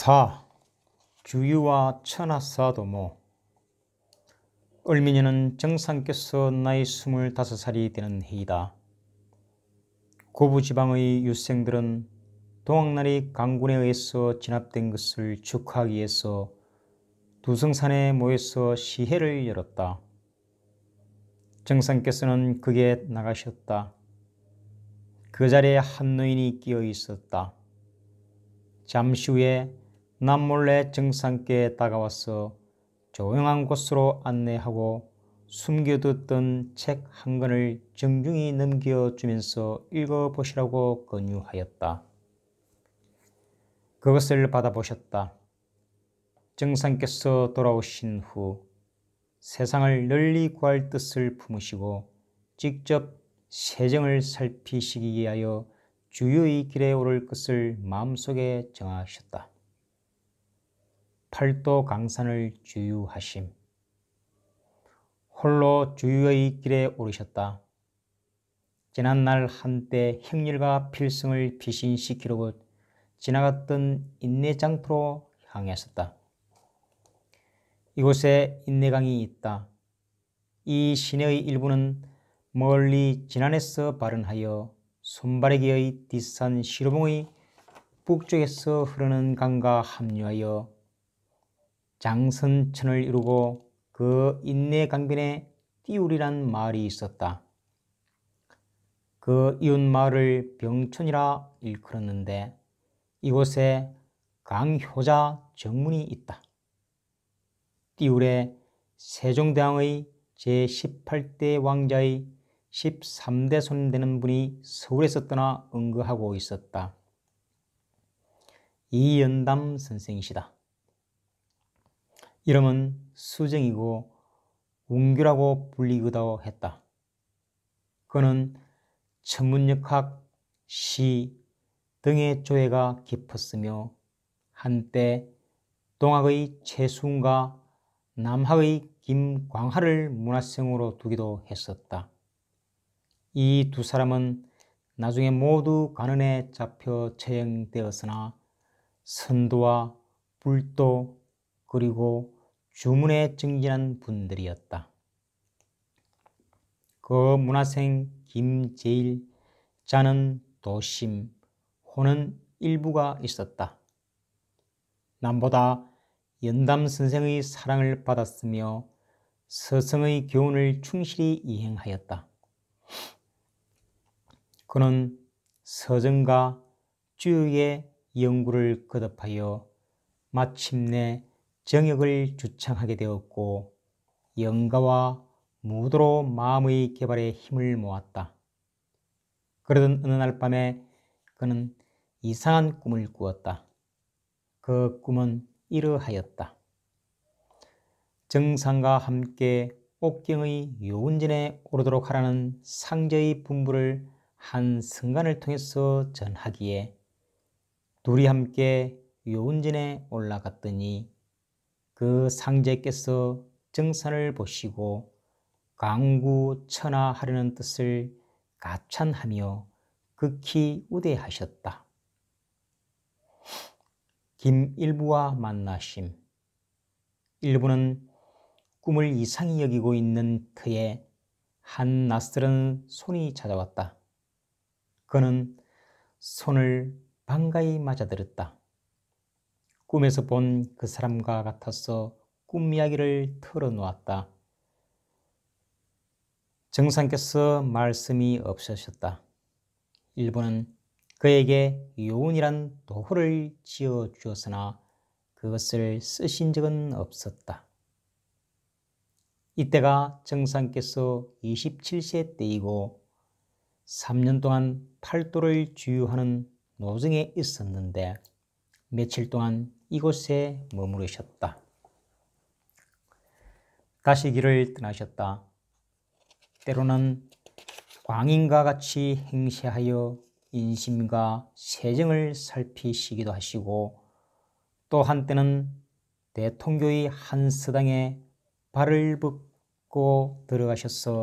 4. 주유와 천하사도모. 을미년은 정상께서 나이 25살이 되는 해이다. 고부지방의 유생들은 동학나리 강군에 의해서 진압된 것을 축하하기 위해서 두성산에 모여서 시해를 열었다. 정상께서는 극에 나가셨다. 그 자리에 한 노인이 끼어 있었다. 잠시 후에 남몰래 정상께 다가와서 조용한 곳으로 안내하고 숨겨뒀던 책 한 권을 정중히 넘겨주면서 읽어보시라고 권유하였다. 그것을 받아보셨다. 정상께서 돌아오신 후 세상을 널리 구할 뜻을 품으시고 직접 세정을 살피시기 위하여 주유의 길에 오를 것을 마음속에 정하셨다. 팔도 강산을 주유하심. 홀로 주유의 길에 오르셨다. 지난날 한때 행렬과 필승을 피신시키려고 지나갔던 인내장터로 향했었다. 이곳에 인내강이 있다. 이 시내의 일부는 멀리 진안에서 발원하여 손바래기의 뒷산 시로봉의 북쪽에서 흐르는 강과 합류하여 장선천을 이루고 그 인내강변에 띠울이란 마을이 있었다. 그 이웃 마을을 병촌이라 일컬었는데 이곳에 강효자 정문이 있다. 띠울에 세종대왕의 제18대 왕자의 13대 손 되는 분이 서울에서 떠나 응거하고 있었다. 이연담 선생이시다. 이름은 수정이고 운규라고 불리기도 했다. 그는 천문역학, 시 등의 조예가 깊었으며 한때 동학의 최수훈과 남학의 김광하를 문화생으로 두기도 했었다. 이 두 사람은 나중에 모두 관원에 잡혀 처형되었으나 선도와 불도 그리고 주문에 정진한 분들이었다. 그 문화생 김제일, 자는 도심, 호는 일부가 있었다. 남보다 연담 선생의 사랑을 받았으며 서성의 교훈을 충실히 이행하였다. 그는 서정과 주역의 연구를 거듭하여 마침내 정역을 주창하게 되었고 연가와 무도로 마음의 개발에 힘을 모았다. 그러던 어느 날 밤에 그는 이상한 꿈을 꾸었다. 그 꿈은 이러하였다. 정상과 함께 옥경의 요운전에 오르도록 하라는 상제의 분부를 한 성간을 통해서 전하기에 둘이 함께 요운전에 올라갔더니 그 상제께서 정산을 보시고 강구천하하려는 뜻을 가찬하며 극히 우대하셨다. 김일부와 만나심. 일부는 꿈을 이상히 여기고 있는 터에 한 낯설은 손이 찾아왔다. 그는 손을 반가이 맞아들였다. 꿈에서 본 그 사람과 같아서 꿈 이야기를 털어놓았다. 정상께서 말씀이 없으셨다. 일부는 그에게 요운이란 도호를 지어 주었으나 그것을 쓰신 적은 없었다. 이때가 정상께서 27세 때이고 3년 동안 팔도를 주유하는 노정에 있었는데 며칠 동안 이곳에 머무르셨다. 다시 길을 떠나셨다. 때로는 광인과 같이 행세하여 인심과 세정을 살피시기도 하시고 또 한때는 대통교의 한 서당에 발을 붓고 들어가셔서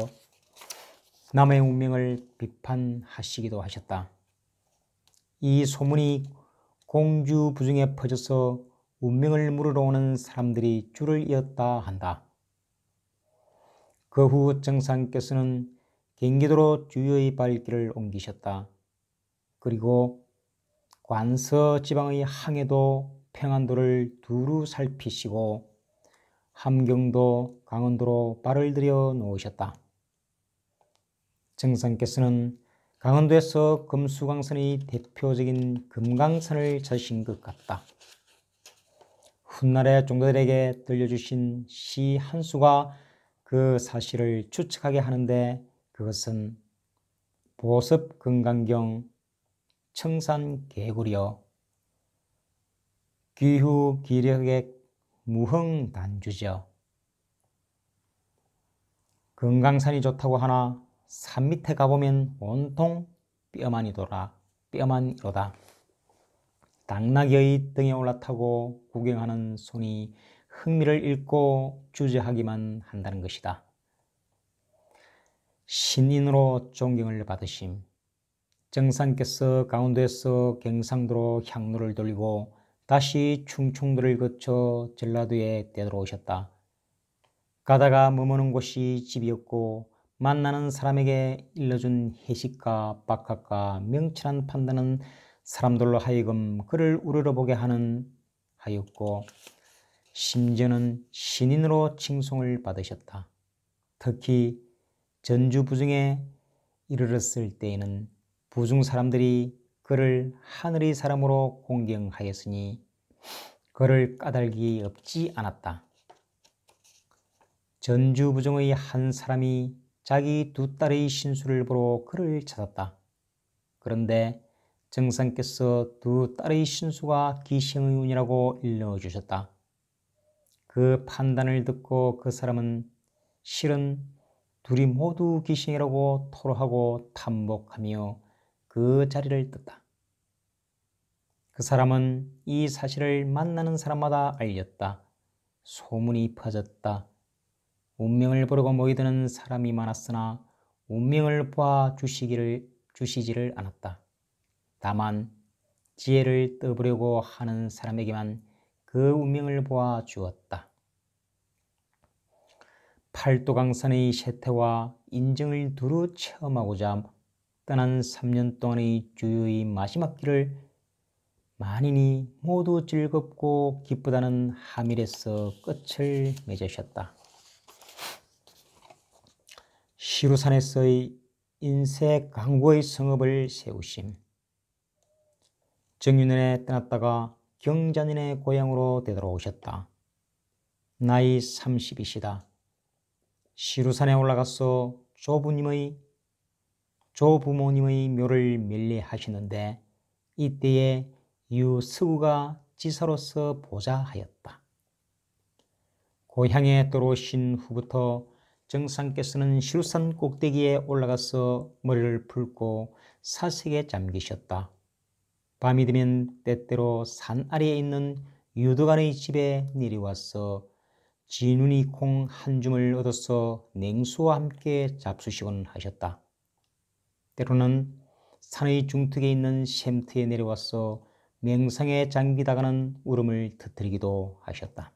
남의 운명을 비판하시기도 하셨다. 이 소문이 공주부중에 퍼져서 운명을 물으러 오는 사람들이 줄을 이었다 한다. 그 후 정상께서는 경기도로 주유의 발길을 옮기셨다. 그리고 관서 지방의 항해도 평안도를 두루 살피시고 함경도 강원도로 발을 들여 놓으셨다. 정상께서는 강원도에서 금수강산의 대표적인 금강산을 찾으신 것 같다. 훗날의 종도들에게 들려주신 시 한 수가 그 사실을 추측하게 하는데, 그것은 보습금강경 청산개구리여 귀후기력의 무흥단주죠. 금강산이 좋다고 하나 산 밑에 가보면 온통 뼈만이로다. 당나귀의 등에 올라타고 구경하는 손이 흥미를 잃고 주저하기만 한다는 것이다. 신인으로 존경을 받으심. 정상께서 강원도에서 경상도로 향로를 돌리고 다시 충청도를 거쳐 전라도에 되돌아오셨다. 가다가 머무는 곳이 집이었고 만나는 사람에게 일러준 해식과 박학과 명철한 판단은 사람들로 하여금 그를 우러러보게 하였고 심지어는 신인으로 칭송을 받으셨다. 특히 전주 부중에 이르렀을 때에는 부중 사람들이 그를 하늘의 사람으로 공경하였으니 그를 까닭이 없지 않았다. 전주 부중의 한 사람이 자기 두 딸의 신수를 보러 그를 찾았다. 그런데 정상께서 두 딸의 신수가 기생의 운이라고 일러주셨다. 그 판단을 듣고 그 사람은 실은 둘이 모두 기생이라고 토로하고 탐복하며 그 자리를 떴다. 그 사람은 이 사실을 만나는 사람마다 알렸다. 소문이 퍼졌다. 운명을 보려고 모이드는 사람이 많았으나 운명을 보아 주시지를 않았다. 다만 지혜를 떠보려고 하는 사람에게만 그 운명을 보아 주었다. 팔도강산의 세태와 인정을 두루 체험하고자 떠난 3년 동안의 주유의 마지막 길을 만인이 모두 즐겁고 기쁘다는 하밀에서 끝을 맺으셨다. 시루산에서의 인쇄강구의 성읍을 세우심. 정윤년에 떠났다가 경자년의 고향으로 되돌아오셨다. 나이 30이시다. 시루산에 올라가서 조부모님의 묘를 멸례하시는데 이때에 유서구가 지사로서 보좌하였다. 고향에 들어오신 후부터 정상께서는 시루산 꼭대기에 올라가서 머리를 풀고 사색에 잠기셨다. 밤이 되면 때때로 산 아래에 있는 유도관의 집에 내려와서 진운이 콩 한 줌을 얻어서 냉수와 함께 잡수시곤 하셨다. 때로는 산의 중턱에 있는 샘터에 내려와서 명상에 잠기다가는 울음을 터뜨리기도 하셨다.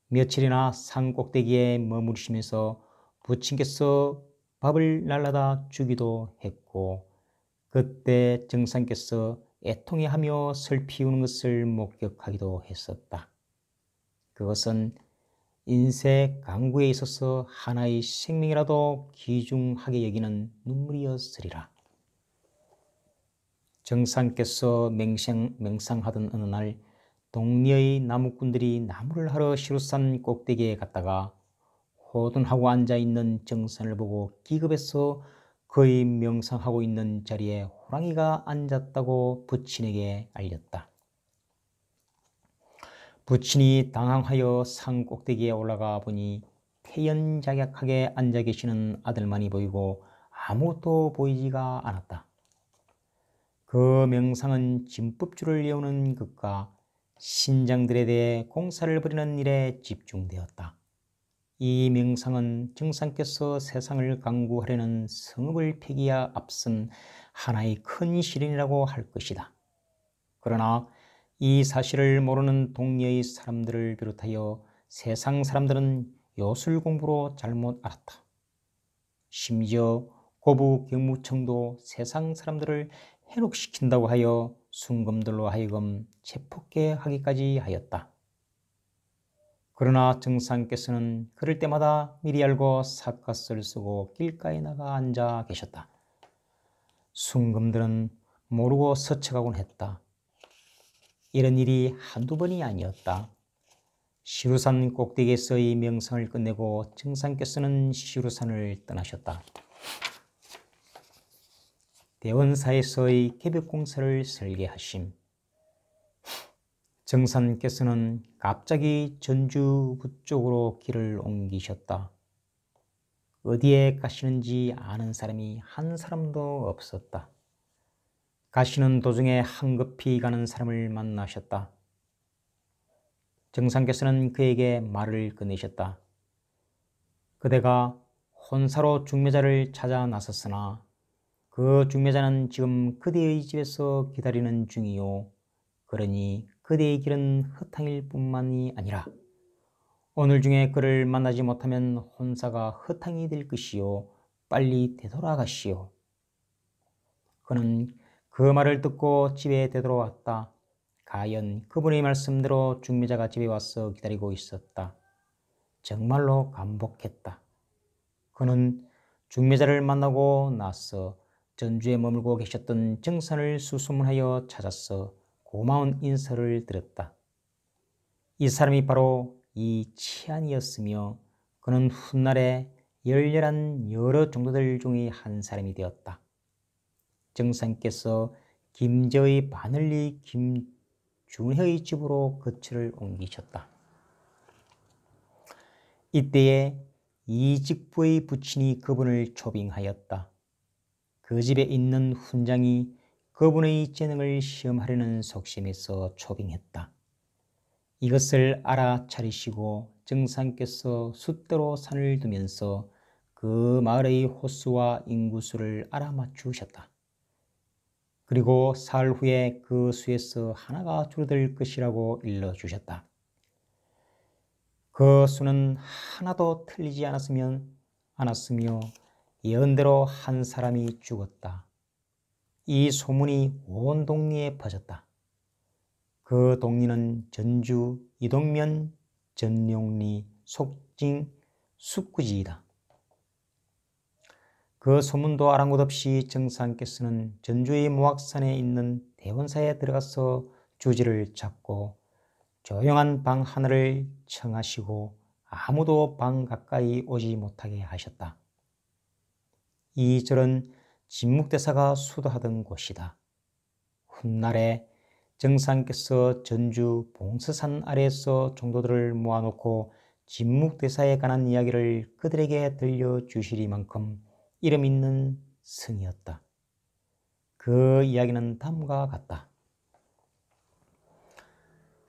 며칠이나 산 꼭대기에 머무르시면서 부친께서 밥을 날라다 주기도 했고, 그때 정상께서 애통해하며 슬피우는 것을 목격하기도 했었다. 그것은 인쇄 강구에 있어서 하나의 생명이라도 귀중하게 여기는 눈물이었으리라. 정상께서 맹상하던 어느 날 동리의 나무꾼들이 나무를 하러 시루산 꼭대기에 갔다가 호둔하고 앉아있는 정선을 보고 기겁해서 그의 명상하고 있는 자리에 호랑이가 앉았다고 부친에게 알렸다. 부친이 당황하여 산 꼭대기에 올라가 보니 태연작약하게 앉아 계시는 아들만이 보이고 아무것도 보이지가 않았다. 그 명상은 진법주를 외우는 것과 신장들에 대해 공사를 벌이는 일에 집중되었다. 이 명상은 정상께서 세상을 강구하려는 성읍을 폐기에 앞선 하나의 큰 실현이라고 할 것이다. 그러나 이 사실을 모르는 동리의 사람들을 비롯하여 세상 사람들은 요술 공부로 잘못 알았다. 심지어 고부경무청도 세상 사람들을 해록시킨다고 하여 순검들로 하여금 체포케 하기까지 하였다. 그러나 정상께서는 그럴 때마다 미리 알고 삿갓을 쓰고 길가에 나가 앉아 계셨다. 순검들은 모르고 서쳐가곤 했다. 이런 일이 한두 번이 아니었다. 시루산 꼭대기에서의 명상을 끝내고 정상께서는 시루산을 떠나셨다. 대원사에서의 개벽공사를 설계하심. 정상께서는 갑자기 전주부 쪽으로 길을 옮기셨다. 어디에 가시는지 아는 사람이 한 사람도 없었다. 가시는 도중에 황급히 가는 사람을 만나셨다. 정상께서는 그에게 말을 꺼내셨다. 그대가 혼사로 중매자를 찾아 나섰으나 그 중매자는 지금 그대의 집에서 기다리는 중이요. 그러니 그대의 길은 허탕일 뿐만이 아니라 오늘 중에 그를 만나지 못하면 혼사가 허탕이 될 것이요. 빨리 되돌아가시오. 그는 그 말을 듣고 집에 되돌아왔다. 가연 그분의 말씀대로 중매자가 집에 와서 기다리고 있었다. 정말로 감복했다. 그는 중매자를 만나고 나서 전주에 머물고 계셨던 정선을 수소문하여 찾아서 고마운 인사를 드렸다. 이 사람이 바로 이 치안이었으며 그는 훗날에 열렬한 여러 종도들 중의 한 사람이 되었다. 정상께서 김제의 바늘리 김준혜의 집으로 거처를 옮기셨다. 이때에 이직부의 부친이 그분을 초빙하였다. 그 집에 있는 훈장이 그분의 재능을 시험하려는 속셈에서 초빙했다. 이것을 알아차리시고 정상께서 숫대로 산을 두면서 그 마을의 호수와 인구수를 알아맞추셨다. 그리고 사흘 후에 그 수에서 하나가 줄어들 것이라고 일러주셨다. 그 수는 하나도 틀리지 않았으며 예언대로 한 사람이 죽었다. 이 소문이 온 동리에 퍼졌다. 그 동리는 전주, 이동면, 전용리, 속진, 숙구지이다. 그 소문도 아랑곳 없이 정상께서는 전주의 모악산에 있는 대원사에 들어가서 주지를 잡고 조용한 방 하나를 청하시고 아무도 방 가까이 오지 못하게 하셨다. 이 절은 진묵대사가 수도하던 곳이다. 훗날에 정상께서 전주 봉서산 아래에서 종도들을 모아놓고 진묵대사에 관한 이야기를 그들에게 들려주시리만큼 이름 있는 성이었다. 그 이야기는 다음과 같다.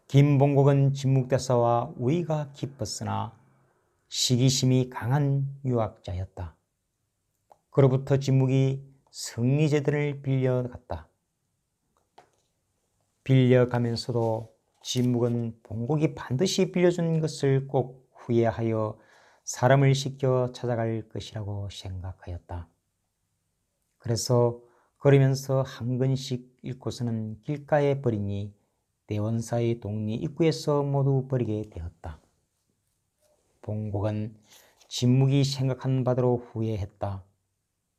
김봉곡은 진묵대사와 우애가 깊었으나 시기심이 강한 유학자였다. 그로부터 진묵이 성리재단을 빌려갔다. 빌려가면서도 진묵은 봉곡이 반드시 빌려준 것을 꼭 후회하여 사람을 시켜 찾아갈 것이라고 생각하였다. 그래서 걸으면서 한 권씩 읽고서는 길가에 버리니 대원사의 동리 입구에서 모두 버리게 되었다. 봉곡은 진묵이 생각한 바대로 후회했다.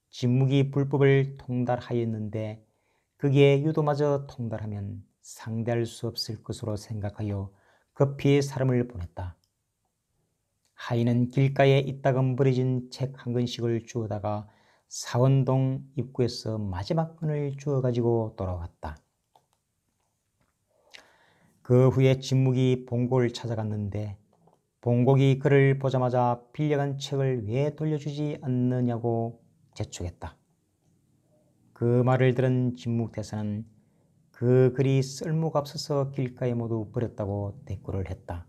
진묵이 불법을 통달하였는데 거기에 유도마저 통달하면 상대할 수 없을 것으로 생각하여 급히 사람을 보냈다. 하인은 길가에 이따금 버려진 책 한 권씩을 주워다가 사원동 입구에서 마지막 권을 주워가지고 돌아왔다. 그 후에 진묵이 봉곡을 찾아갔는데 봉곡이 그를 보자마자 빌려간 책을 왜 돌려주지 않느냐고 재촉했다. 그 말을 들은 진묵대사는 그 글이 쓸모가 없어서 길가에 모두 버렸다고 대꾸를 했다.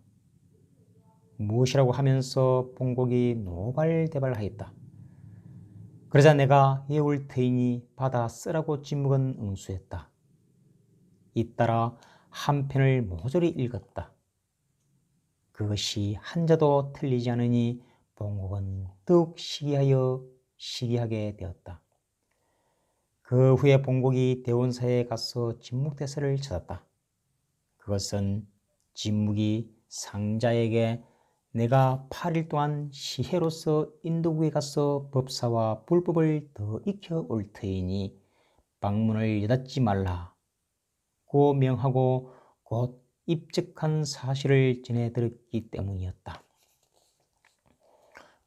무엇이라고 하면서 봉곡이 노발대발하였다. 그러자 내가 예울 터이니 받아 쓰라고 진묵은 응수했다. 잇따라 한 편을 모조리 읽었다. 그것이 한자도 틀리지 않으니 봉국은 더욱 시기하게 되었다. 그 후에 봉국이 대원사에 가서 진묵대사를 찾았다. 그것은 진묵이 상자에게 내가 8일 동안 시해로서 인도국에 가서 법사와 불법을 더 익혀올 터이니 방문을 여닫지 말라고 명하고 곧 입적한 사실을 전해 들었기 때문이었다.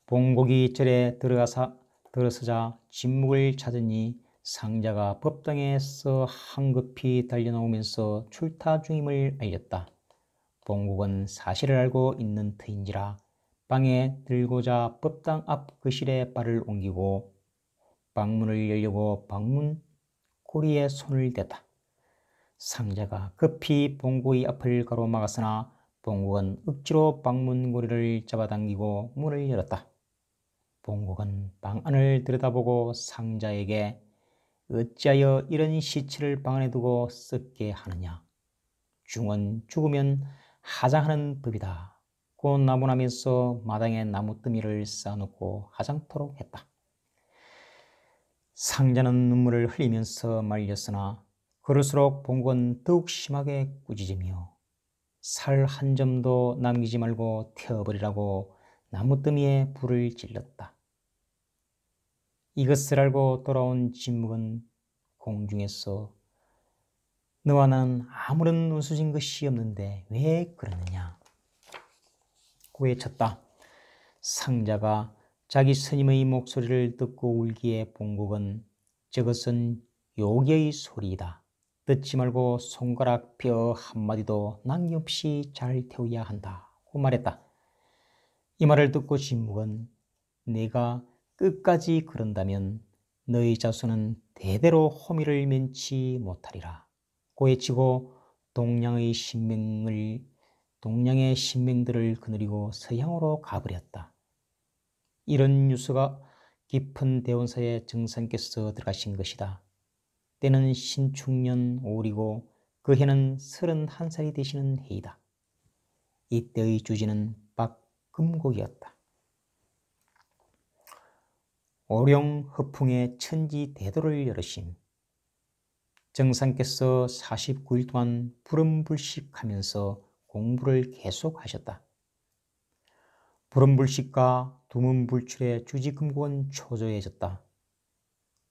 봉국이 절에 들어서자 진묵을 찾으니 상자가 법당에서 황급히 달려나오면서 출타 중임을 알렸다. 봉국은 사실을 알고 있는 터인지라 방에 들고자 법당 앞 거실에 발을 옮기고 방문을 열려고 방문 고리에 손을 댔다. 상자가 급히 봉국의 앞을 가로막았으나 봉국은 억지로 방문 고리를 잡아당기고 문을 열었다. 봉국은 방 안을 들여다보고 상자에게 어찌하여 이런 시체를 방 안에 두고 썩게 하느냐. 중은 죽으면 하장하는 법이다. 고 나무나면서 마당에 나무더미를 쌓아놓고 하장토록 했다. 상자는 눈물을 흘리면서 말렸으나 그럴수록 봉국은 더욱 심하게 꾸짖으며 살 한 점도 남기지 말고 태워버리라고 나무더미에 불을 질렀다. 이것을 알고 돌아온 진묵은 공중에서 너와 나는 아무런 운수진 것이 없는데 왜 그러느냐 고 외쳤다. 상자가 자기 스님의 목소리를 듣고 울기에 봉국은 저것은 요기의 소리이다. 듣지 말고 손가락 뼈 한마디도 남김없이 잘 태워야 한다고 말했다. 이 말을 듣고 진묵은 네가 끝까지 그런다면 너희 자손은 대대로 호미를 면치 못하리라 고 외치고 동양의 신명들을 거느리고 서양으로 가버렸다. 이런 뉴스가 깊은 대원사에 정상께서 들어가신 것이다. 때는 신축년 5월이고 그 해는 31살이 되시는 해이다. 이때의 주지는 박금곡이었다. 오룡허풍의 천지 대도를 열으심. 정상께서 49일 동안 불음불식하면서 공부를 계속하셨다. 불음불식과 두문불출의 주지금곡은 초조해졌다.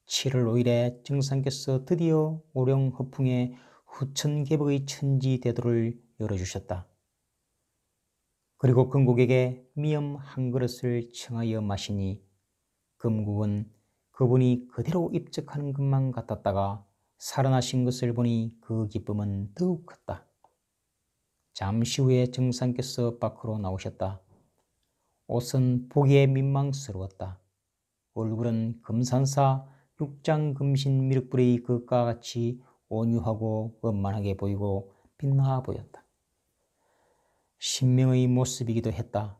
7월 5일에 정상께서 드디어 오룡허풍의 후천개복의 천지대도를 열어주셨다. 그리고 금국에게 미음 한 그릇을 청하여 마시니 금국은 그분이 그대로 입적하는 것만 같았다가 살아나신 것을 보니 그 기쁨은 더욱 컸다. 잠시 후에 정상께서 밖으로 나오셨다. 옷은 보기에 민망스러웠다. 얼굴은 금산사 육장금신 미륵불의 그것과 같이 온유하고 원만하게 보이고 빛나 보였다. 신명의 모습이기도 했다.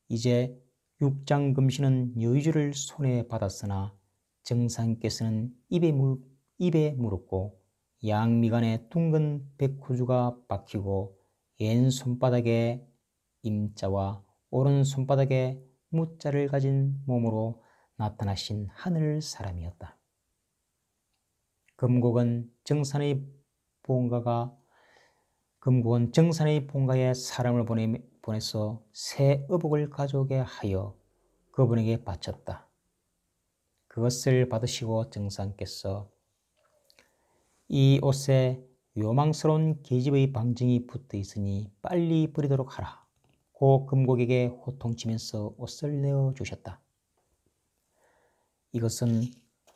이제 육장금신은 여의주를 손에 받았으나 정상께서는 입에 물었고 양미간에 둥근 백호주가 박히고 왼 손바닥에 임자와 오른 손바닥에 무자를 가진 몸으로 나타나신 하늘 사람이었다. 금곡은 정산의 본가에 사람을 보내서 새 의복을 가져오게 하여 그분에게 바쳤다. 그것을 받으시고 정상께서 이 옷에 요망스러운 계집의 방증이 붙어 있으니 빨리 버리도록 하라 고 금곡에게 호통치면서 옷을 내어주셨다. 이것은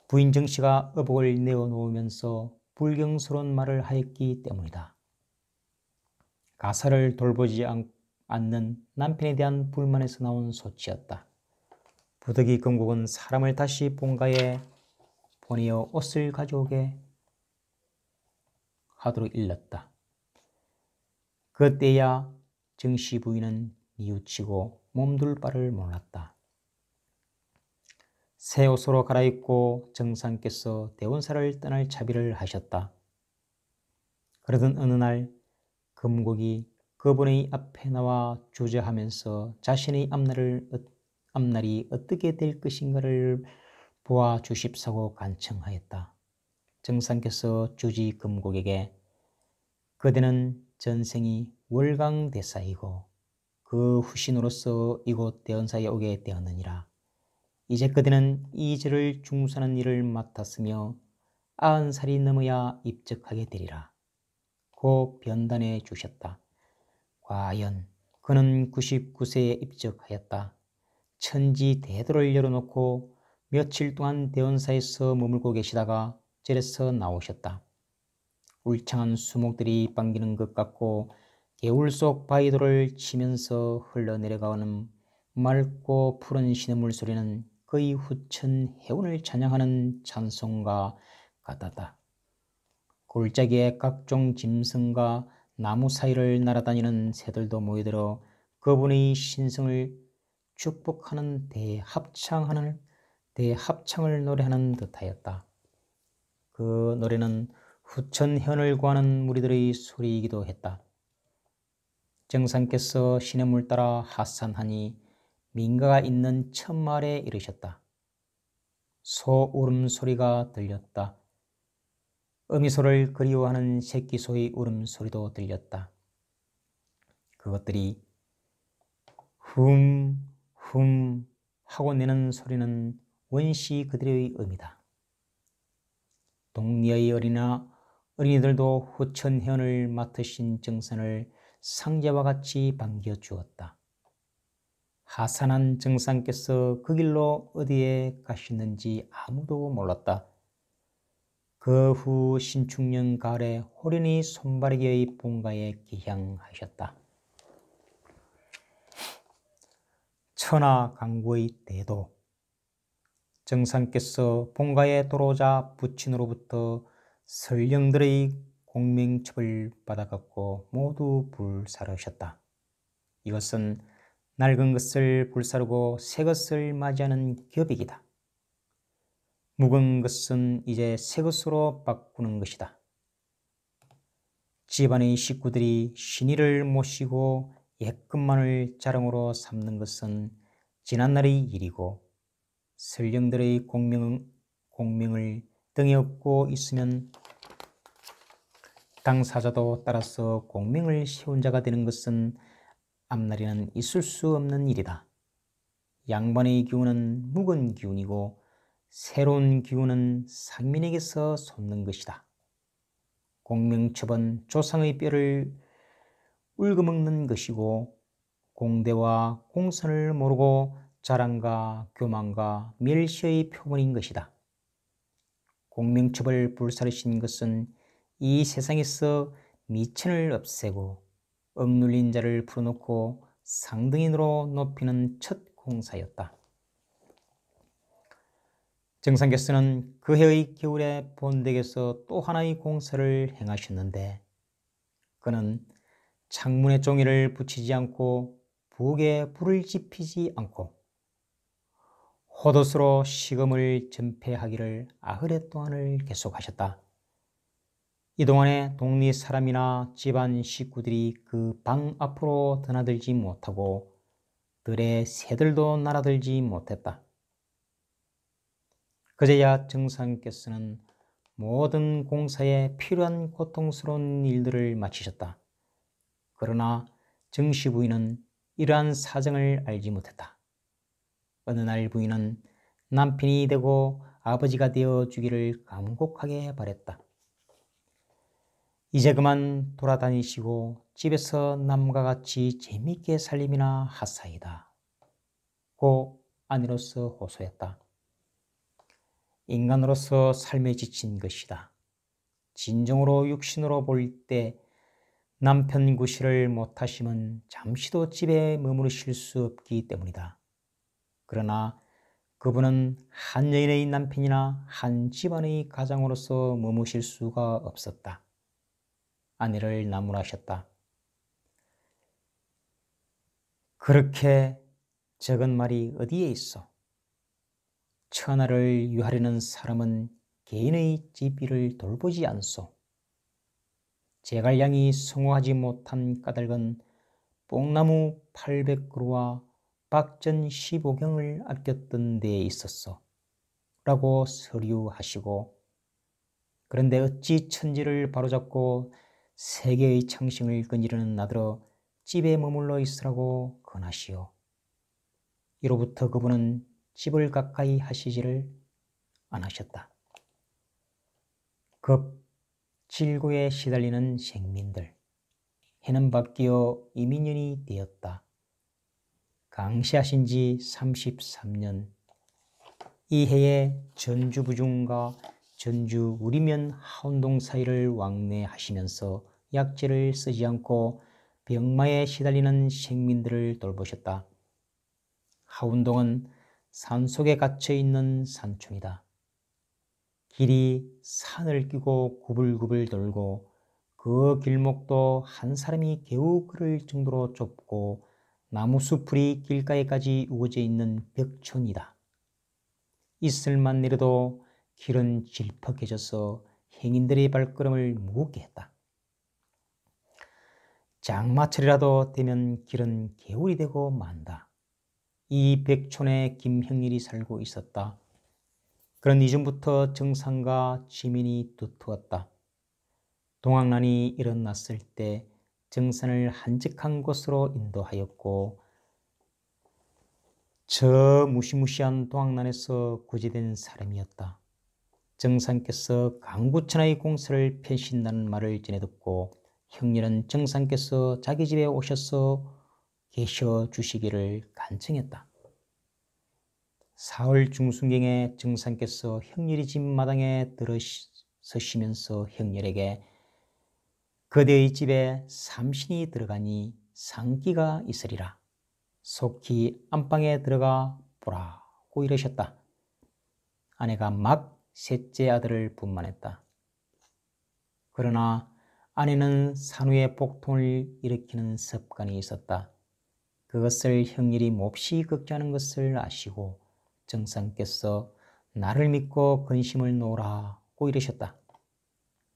부인 정씨가 의복을 내어놓으면서 불경스러운 말을 하였기 때문이다. 가사를 돌보지 않는 남편에 대한 불만에서 나온 소치였다. 부득이 금곡은 사람을 다시 본가에 보내어 옷을 가져오게 하도록 일렀다. 그때야 정씨 부인은 뉘우치고 몸둘 바를 몰랐다. 새 옷으로 갈아입고 정상께서 대원사를 떠날 차비를 하셨다. 그러던 어느 날 금곡이 그분의 앞에 나와 주저하면서 자신의 앞날이 어떻게 될 것인가를 보아 주십사고 간청하였다. 정상께서 주지 금곡에게 그대는 전생이 월강대사이고 그 후신으로서 이곳 대언사에 오게 되었느니라. 이제 그대는 이 절을 중수하는 일을 맡았으며 90살이 넘어야 입적하게 되리라. 고 변단해 주셨다. 과연 그는 99세에 입적하였다. 천지 대도를 열어놓고 며칠 동안 대원사에서 머물고 계시다가 절에서 나오셨다. 울창한 수목들이 반기는 것 같고 개울 속 바위돌을 치면서 흘러내려가는 맑고 푸른 시냇물 소리는 거의 후천 해운을 찬양하는 찬송과 같았다. 골짜기에 각종 짐승과 나무 사이를 날아다니는 새들도 모여들어 그분의 신성을 축복하는 대합창을 노래하는 듯하였다. 그 노래는 후천 해운을 구하는 무리들의 소리이기도 했다. 정상께서 시냇물 따라 하산하니 민가가 있는 천마을에 이르셨다. 소 울음소리가 들렸다. 어미소를 그리워하는 새끼소의 울음소리도 들렸다. 그것들이 훔 하고 내는 소리는 원시 그들의 음이다. 동리의 어린이들도 후천 해운을 맡으신 정선을 상제와 같이 반겨주었다. 하산한 정상께서 그 길로 어디에 가셨는지 아무도 몰랐다. 그 후 신축년 가을에 호련히 손바르기의 본가에 귀향하셨다. 천하강구의 대도. 정상께서 본가에 돌아오자 부친으로부터 설령들의 공명첩을 받아갖고 모두 불사르셨다. 이것은 낡은 것을 불사르고 새 것을 맞이하는 겹이기다. 묵은 것은 이제 새 것으로 바꾸는 것이다. 집안의 식구들이 신의를 모시고 옛것만을 자랑으로 삼는 것은 지난날의 일이고 설령들의 공명을 등에 업고 있으면 당사자도 따라서 공명을 세운 자가 되는 것은 앞날에는 있을 수 없는 일이다. 양반의 기운은 묵은 기운이고 새로운 기운은 상민에게서 솟는 것이다. 공명첩은 조상의 뼈를 울거먹는 것이고 공대와 공선을 모르고 자랑과 교만과 멸시의 표본인 것이다. 공명첩을 불사르신 것은 이 세상에서 미천을 없애고 억눌린 자를 풀어놓고 상등인으로 높이는 첫 공사였다. 정상께서는 그 해의 겨울에 본댁에서 또 하나의 공사를 행하셨는데 그는 창문에 종이를 붙이지 않고 부엌에 불을 지피지 않고 호도수로 시금을 전폐하기를 아흐레 동안을 계속하셨다. 이 동안에 동리 사람이나 집안 식구들이 그 방 앞으로 드나들지 못하고 들에 새들도 날아들지 못했다. 그제야 정상께서는 모든 공사에 필요한 고통스러운 일들을 마치셨다. 그러나 정씨 부인은 이러한 사정을 알지 못했다. 어느 날 부인은 남편이 되고 아버지가 되어 주기를 간곡하게 바랬다. 이제 그만 돌아다니시고 집에서 남과 같이 재미있게 살림이나 하사이다. 고 아내로서 호소했다. 인간으로서 삶에 지친 것이다. 진정으로 육신으로 볼 때 남편 구실을 못하시면 잠시도 집에 머무르실 수 없기 때문이다. 그러나 그분은 한 여인의 남편이나 한 집안의 가장으로서 머무실 수가 없었다. 아내를 나무라셨다. 그렇게 적은 말이 어디에 있어? 천하를 유하려는 사람은 개인의 집 일을 돌보지 않소. 제갈량이 성공하지 못한 까닭은 뽕나무 800그루와 박전 15경을 아꼈던 데에 있었어 라고 서류하시고, 그런데 어찌 천지를 바로잡고 세계의 창싱을 끈이르는 나더러 집에 머물러 있으라고 권하시오. 이로부터 그분은 집을 가까이 하시지를 않으셨다. 급 질고에 시달리는 생민들. 해는 바뀌어 이민년이 되었다. 강시하신 지 33년. 이 해에 전주 부중과 전주 우리면 하운동 사이를 왕래하시면서 약재를 쓰지 않고 병마에 시달리는 생민들을 돌보셨다. 하운동은 산속에 갇혀있는 산촌이다. 길이 산을 끼고 구불구불 돌고 그 길목도 한 사람이 겨우 걸을 정도로 좁고 나무숲풀이 길가에까지 우거져 있는 벽촌이다. 이슬만 내려도 길은 질퍽해져서 행인들의 발걸음을 무겁게 했다. 장마철이라도 되면 길은 개울이 되고 만다. 이 백촌에 김형일이 살고 있었다. 그런 이전부터 정상과 지민이 두터웠다. 동학난이 일어났을 때 정산을 한적한 곳으로 인도하였고, 저 무시무시한 동학난에서 구제된 사람이었다. 정상께서 강구천하의 공사를 펴신다는 말을 전해 듣고 형렬은 정상께서 자기 집에 오셔서 계셔 주시기를 간청했다. 사흘 중순경에 정상께서 형렬이 집 마당에 들어서시면서 형렬에게 그대의 집에 삼신이 들어가니 상기가 있으리라. 속히 안방에 들어가 보라고 이러셨다. 아내가 막 셋째 아들을 분만했다. 그러나 아내는 산후에 복통을 일으키는 습관이 있었다. 그것을 형일이 몹시 걱정하는 것을 아시고 정상께서 나를 믿고 근심을 놓으라고 이러셨다.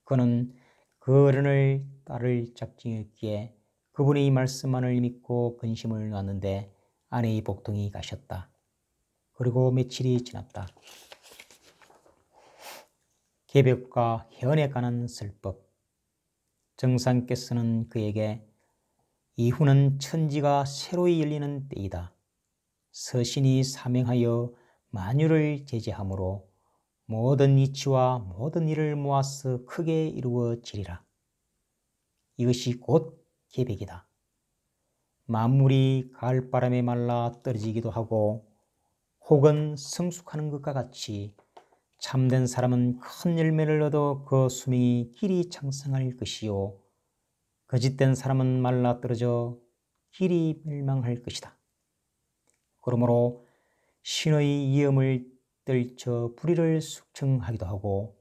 그는 그 어른을 따를 작정이었기에 그분의 말씀만을 믿고 근심을 놓았는데 아내의 복통이 가셨다. 그리고 며칠이 지났다. 계벽과 현에 관한 설법. 정상께서는 그에게 이후는 천지가 새로이 열리는 때이다. 서신이 사명하여 만유를 제재하므로 모든 이치와 모든 일을 모아서 크게 이루어지리라. 이것이 곧 계백이다. 만물이 가을바람에 말라 떨어지기도 하고 혹은 성숙하는 것과 같이 참된 사람은 큰 열매를 얻어 그 수명이 길이 장성할 것이요 거짓된 사람은 말라 떨어져 길이 멸망할 것이다. 그러므로 신의 위엄을 떨쳐 불의를 숙청하기도 하고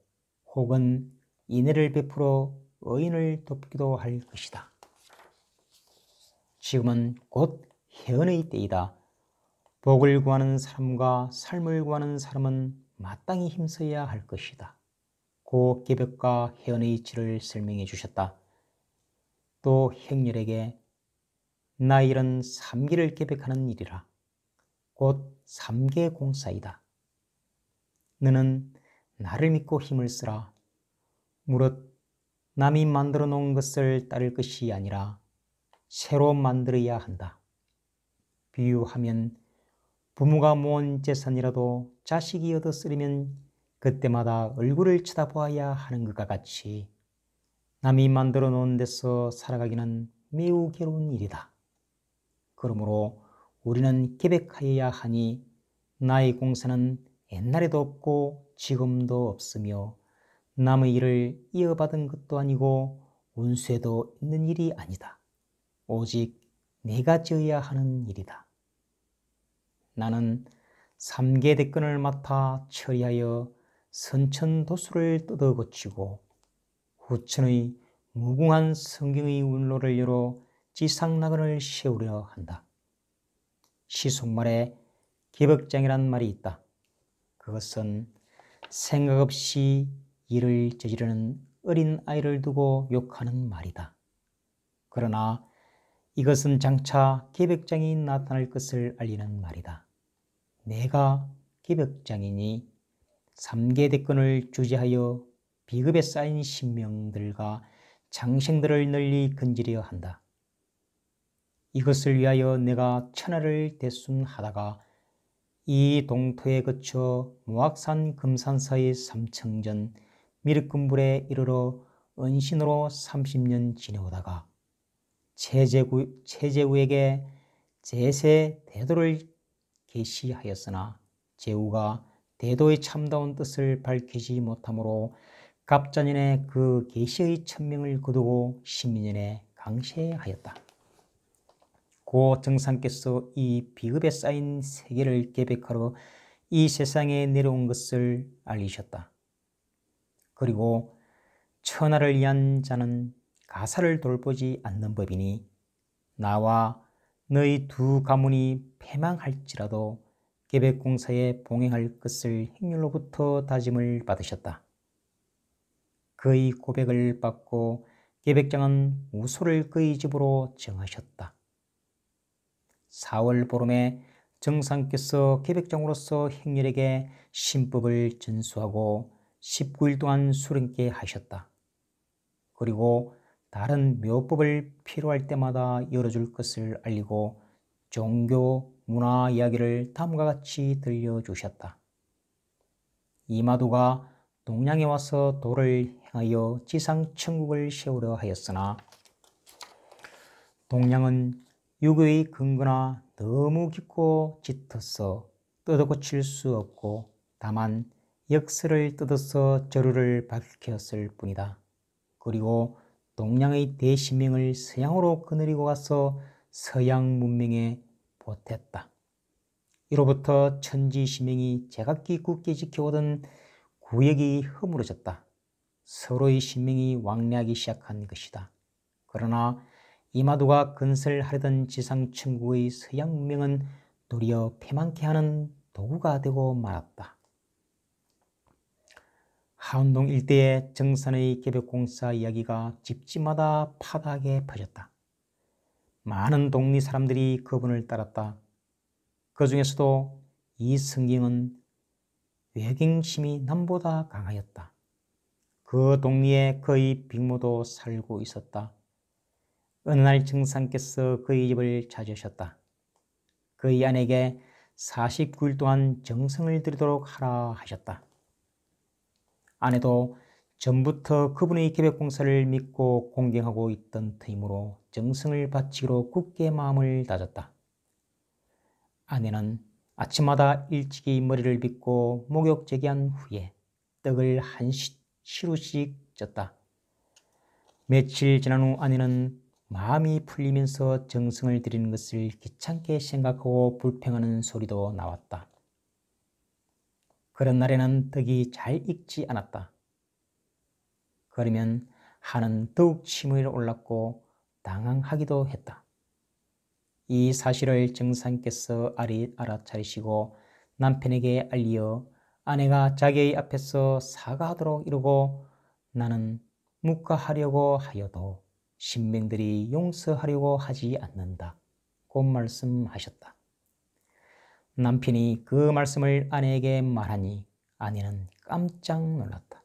혹은 인애를 베풀어 의인을 돕기도 할 것이다. 지금은 곧 해언의 때이다. 복을 구하는 사람과 삶을 구하는 사람은 마땅히 힘써야 할 것이다. 고 계벽과 해언의 이치를 설명해 주셨다. 또 형렬에게 나 일은 3기를 계획하는 일이라. 곧 3개 공사이다. 너는 나를 믿고 힘을 쓰라. 무릇 남이 만들어 놓은 것을 따를 것이 아니라 새로 만들어야 한다. 비유하면 부모가 모은 재산이라도 자식이 얻었으려면 그때마다 얼굴을 쳐다보아야 하는 것과 같이 남이 만들어 놓은 데서 살아가기는 매우 괴로운 일이다. 그러므로 우리는 계획하여야 하니 나의 공사는 옛날에도 없고 지금도 없으며 남의 일을 이어받은 것도 아니고 운수에도 있는 일이 아니다. 오직 내가 지어야 하는 일이다. 나는 3개 대권을 맡아 처리하여 선천도수를 뜯어 고치고 후천의 무궁한 성경의 운로를 열어 지상낙원을 세우려 한다. 시속말에 기벅장이란 말이 있다. 그것은 생각 없이 일을 저지르는 어린 아이를 두고 욕하는 말이다. 그러나 이것은 장차 계백장이 나타날 것을 알리는 말이다. 내가 계백장이니 3개 대권을 주재하여 비급에 쌓인 신명들과 장생들을 널리 건지려 한다. 이것을 위하여 내가 천하를 대순하다가 이 동토에 거쳐 모악산 금산사의 삼청전 미륵금불에 이르러 은신으로 30년 지내오다가 최제우에게 제세 대도를 계시하였으나 제우가 대도의 참다운 뜻을 밝히지 못하므로 갑자년에 그 계시의 천명을 거두고 신민년에 강제하였다. 고 정상께서 이 비급에 쌓인 세계를 계백하러 이 세상에 내려온 것을 알리셨다. 그리고 천하를 위한 자는 가사를 돌보지 않는 법이니 나와 너희 두 가문이 패망할지라도 계백공사에 봉행할 것을 행렬로부터 다짐을 받으셨다. 그의 고백을 받고 계백장은 우소를 그의 집으로 정하셨다. 4월 보름에 정상께서 계백장으로서 행렬에게 신법을 전수하고 19일 동안 수련케 하셨다. 그리고 다른 묘법을 필요할 때마다 열어줄 것을 알리고 종교, 문화 이야기를 다음과 같이 들려주셨다. 이마두가 동양에 와서 도를 행하여 지상천국을 세우려 하였으나 동양은 유교의 근거나 너무 깊고 짙어서 뜯어 고칠 수 없고 다만 역설을 뜯어서 저루를 밝혔을 뿐이다. 그리고 동양의 대신명을 서양으로 거느리고 가서 서양 문명에 보탰다. 이로부터 천지신명이 제각기 굳게 지켜오던 구역이 허물어졌다. 서로의 신명이 왕래하기 시작한 것이다. 그러나 이마두가 건설하려던 지상천국의 서양 문명은 도리어 패망케 하는 도구가 되고 말았다. 하운동 일대의 정산의 계백공사 이야기가 집집마다 파다하게 퍼졌다. 많은 동리 사람들이 그분을 따랐다. 그 중에서도 이승경은 외경심이 남보다 강하였다. 그 동리에 그의 빅모도 살고 있었다. 어느 날 정상께서 그의 집을 찾으셨다. 그의 아내에게 49일 동안 정성을 들이도록 하라 하셨다. 아내도 전부터 그분의 계백공사를 믿고 공경하고 있던 터이므로 정성을 바치기로 굳게 마음을 다졌다. 아내는 아침마다 일찍이 머리를 빗고 목욕 제기한 후에 떡을 한 시루씩 쪘다. 며칠 지난 후 아내는 마음이 풀리면서 정성을 들이는 것을 귀찮게 생각하고 불평하는 소리도 나왔다. 그런 날에는 떡이 잘 익지 않았다. 그러면 한은 더욱 침이 올랐고 당황하기도 했다. 이 사실을 정상께서 알아차리시고 남편에게 알리어 아내가 자기의 앞에서 사과하도록 이루고 나는 묵과하려고 하여도 신명들이 용서하려고 하지 않는다 고 말씀하셨다. 남편이 그 말씀을 아내에게 말하니 아내는 깜짝 놀랐다.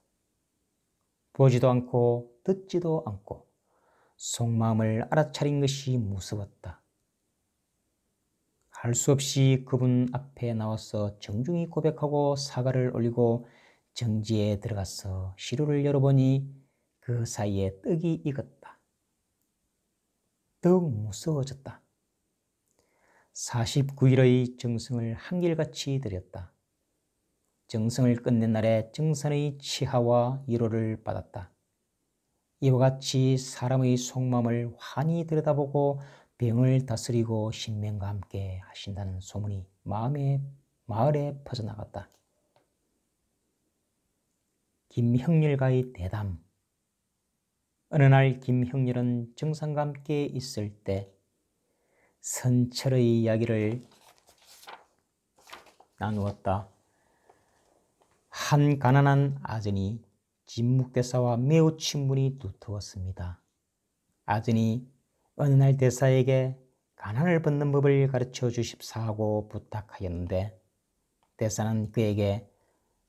보지도 않고 듣지도 않고 속마음을 알아차린 것이 무서웠다. 할 수 없이 그분 앞에 나와서 정중히 고백하고 사과를 올리고 정지에 들어가서 시루를 열어보니 그 사이에 떡이 익었다. 더욱 무서워졌다. 49일의 정성을 한결같이 드렸다. 정성을 끝낸 날에 정산의 치하와 위로를 받았다. 이와 같이 사람의 속마음을 환히 들여다보고 병을 다스리고 신명과 함께 하신다는 소문이 마을에 퍼져나갔다. 김형렬과의 대담. 어느 날 김형렬은 정상과 함께 있을 때 선철의 이야기를 나누었다. 한 가난한 아전이 진묵대사와 매우 친분이 두터웠습니다. 아전이 어느 날 대사에게 가난을 벗는 법을 가르쳐 주십사 하고 부탁하였는데 대사는 그에게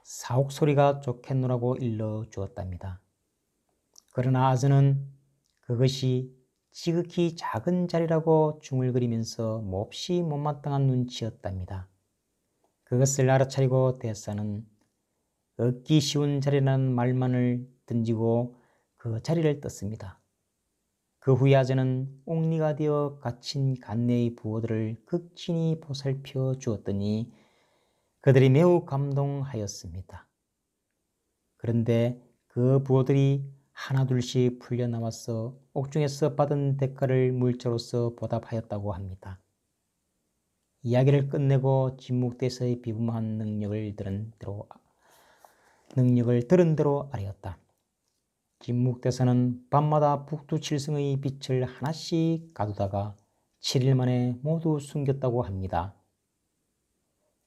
사옥소리가 좋겠노라고 일러주었답니다. 그러나 아전은 그것이 지극히 작은 자리라고 중얼거리면서 몹시 못마땅한 눈치였답니다. 그것을 알아차리고 대사는 얻기 쉬운 자리라는 말만을 던지고 그 자리를 떴습니다. 그 후에 아전은 옥리가 되어 갇힌 간내의 부호들을 극진히 보살펴 주었더니 그들이 매우 감동하였습니다. 그런데 그 부호들이 하나둘씩 풀려나와서 옥중에서 받은 대가를 물자로서 보답하였다고 합니다. 이야기를 끝내고 진묵대사의 비범한 능력을 들은 대로 아뢰었다. 진묵대사는 밤마다 북두칠성의 빛을 하나씩 가두다가 7일 만에 모두 숨겼다고 합니다.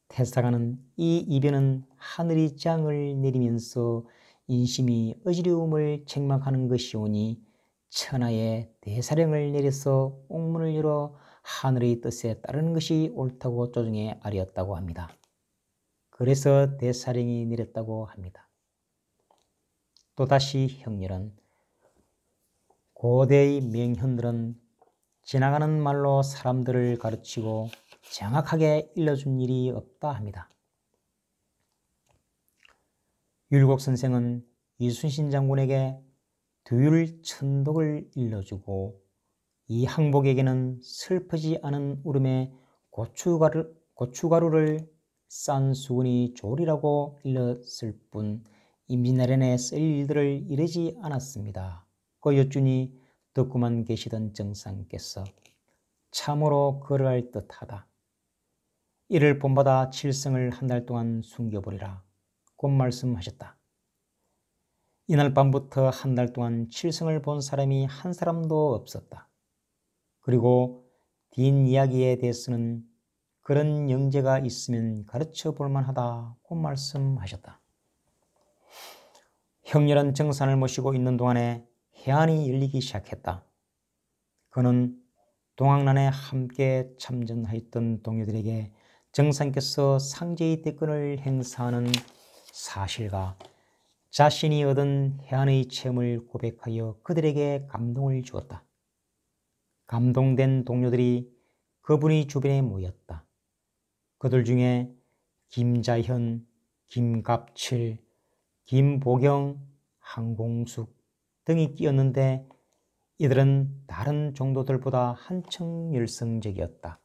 태사가는 이 이변은 하늘이 재앙을 내리면서 인심이 어지러움을 책망하는 것이오니 천하에 대사령을 내려서 옥문을 열어 하늘의 뜻에 따르는 것이 옳다고 조정해 아뢰었다고 합니다. 그래서 대사령이 내렸다고 합니다. 또다시 형렬은 고대의 명현들은 지나가는 말로 사람들을 가르치고 정확하게 일러준 일이 없다 합니다. 율곡 선생은 이순신 장군에게 두율천독을 일러주고 이 항복에게는 슬프지 않은 울음에 고춧가루를 싼 수건이 좋으리라고 일렀을 뿐 임진왜란에 쓸 일들을 이르지 않았습니다. 그 여쭈니 듣고만 계시던 정상께서 참으로 그러할 듯하다. 이를 본받아 칠성을 한 달 동안 숨겨버리라 곧 말씀하셨다. 이날 밤부터 한 달 동안 칠성을 본 사람이 한 사람도 없었다. 그리고 뒷이야기에 대해서는 그런 영재가 있으면 가르쳐 볼만하다 고 말씀하셨다. 형렬한 정산을 모시고 있는 동안에 해안이 열리기 시작했다. 그는 동학난에 함께 참전하였던 동료들에게 정상께서 상제의 대권을 행사하는 사실과 자신이 얻은 해안의 체험을 고백하여 그들에게 감동을 주었다. 감동된 동료들이 그분의 주변에 모였다. 그들 중에 김자현, 김갑칠, 김보경, 한공숙 등이 끼었는데 이들은 다른 종도들보다 한층 열성적이었다.